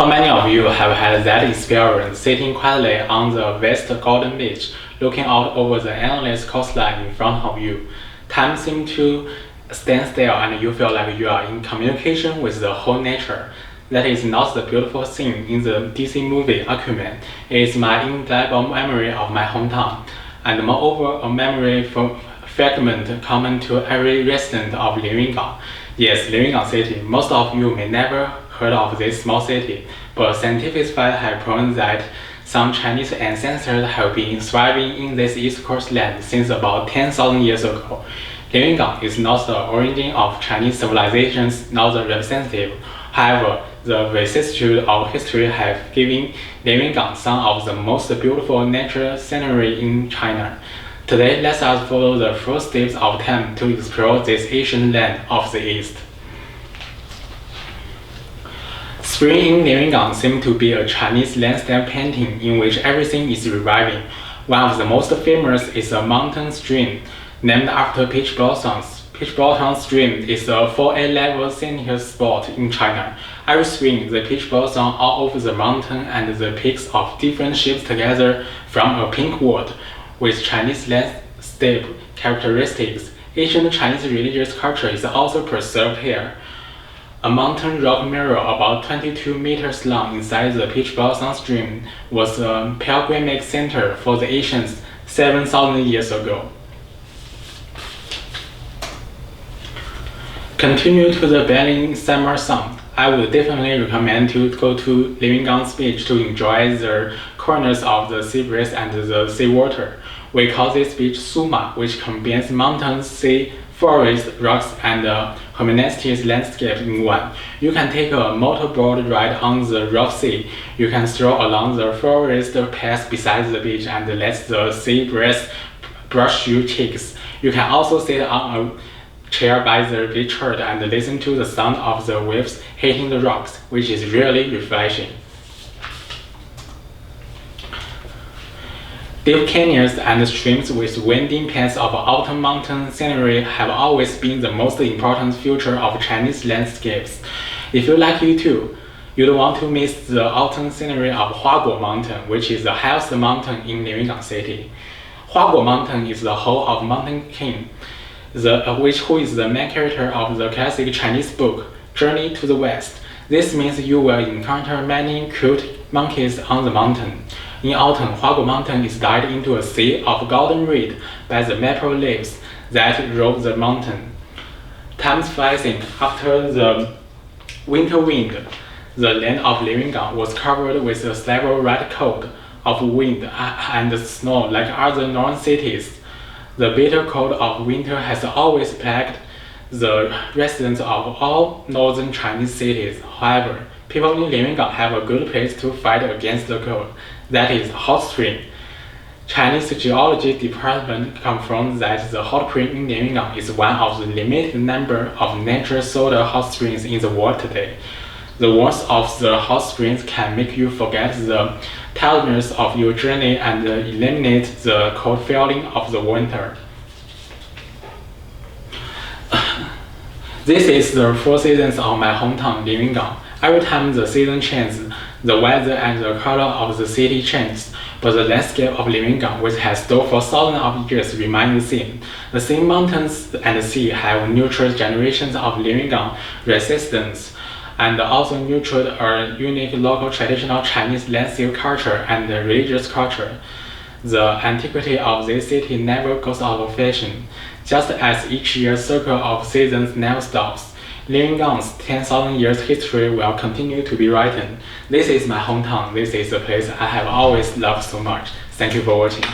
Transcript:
How many of you have had that experience sitting quietly on the West Golden Beach, looking out over the endless coastline in front of you? Time seems to stand still and you feel like you are in communication with the whole nature. That is not the beautiful scene in the DC movie Aquaman. It is my indelible memory of my hometown, and moreover a memory fragment common to every resident of Liuyungang. Yes, Liuyungang City. Most of you may never heard of this small city, but scientific facts have proven that some Chinese ancestors have been thriving in this East Coast land since about 10,000 years ago. Liuyungang is not the origin of Chinese civilizations, not the representative. However, the vicissitude of history have given Liuyungang some of the most beautiful natural scenery in China. Today, let us follow the footsteps of time to explore this ancient land of the East. Spring in Liuyungang seems to be a Chinese landscape painting in which everything is reviving. One of the most famous is a mountain stream named after peach blossoms. Peach Blossom Stream is a 4A-level scenic spot in China. Every spring, the peach blossom all over the mountain and the peaks of different shapes together from a pink world with Chinese landscape characteristics. Ancient Chinese religious culture is also preserved here. A mountain rock mirror about 22 meters long inside the Peach Blossom Stream was a pilgrimage center for the ancients 7,000 years ago. Continue to the Berlin summer sun. I would definitely recommend to go to Liuyungang Beach to enjoy the corners of the sea breeze and the seawater. We call this beach Suma, which combines mountains, sea, forest, rocks, and humanistic landscape in one. You can take a motorboat ride on the rough sea. You can stroll along the forest path beside the beach and let the sea breeze brush your cheeks. You can also sit on a chair by the beachhead and listen to the sound of the waves hitting the rocks, which is really refreshing. Deep canyons and streams with winding paths of autumn mountain scenery have always been the most important feature of Chinese landscapes. If you like it too, you don't want to miss the autumn scenery of Huaguo Mountain, which is the highest mountain in Liuyungang City. Huaguo Mountain is the home of Mountain King, who is the main character of the classic Chinese book, Journey to the West. This means you will encounter many cute monkeys on the mountain. In autumn, Huaguo Mountain is dyed into a sea of golden red by the maple leaves that robe the mountain. Time flies in. After the winter wind, the land of Liuyungang was covered with a severe red coat of wind and snow like other northern cities. The bitter cold of winter has always plagued the residents of all northern Chinese cities. However, people in Liuyungang have a good place to fight against the cold. That is hot spring. Chinese Geology Department confirms that the hot spring in Liuyungang is one of the limited number of natural soda hot springs in the world today. The warmth of the hot springs can make you forget the tiredness of your journey and eliminate the cold feeling of the winter. This is the four seasons of my hometown, Liuyungang. Every time the season changes, the weather and the color of the city changes, but the landscape of Liuyungang, which has stood for thousands of years, remains the same. The same mountains and sea have nurtured generations of Liuyungang resistance, and also nurtured a unique local traditional Chinese landscape culture and religious culture. The antiquity of this city never goes out of fashion. Just as each year's cycle of seasons never stops, Liuyunggang's 10,000 years history will continue to be written. This is my hometown. This is the place I have always loved so much. Thank you for watching.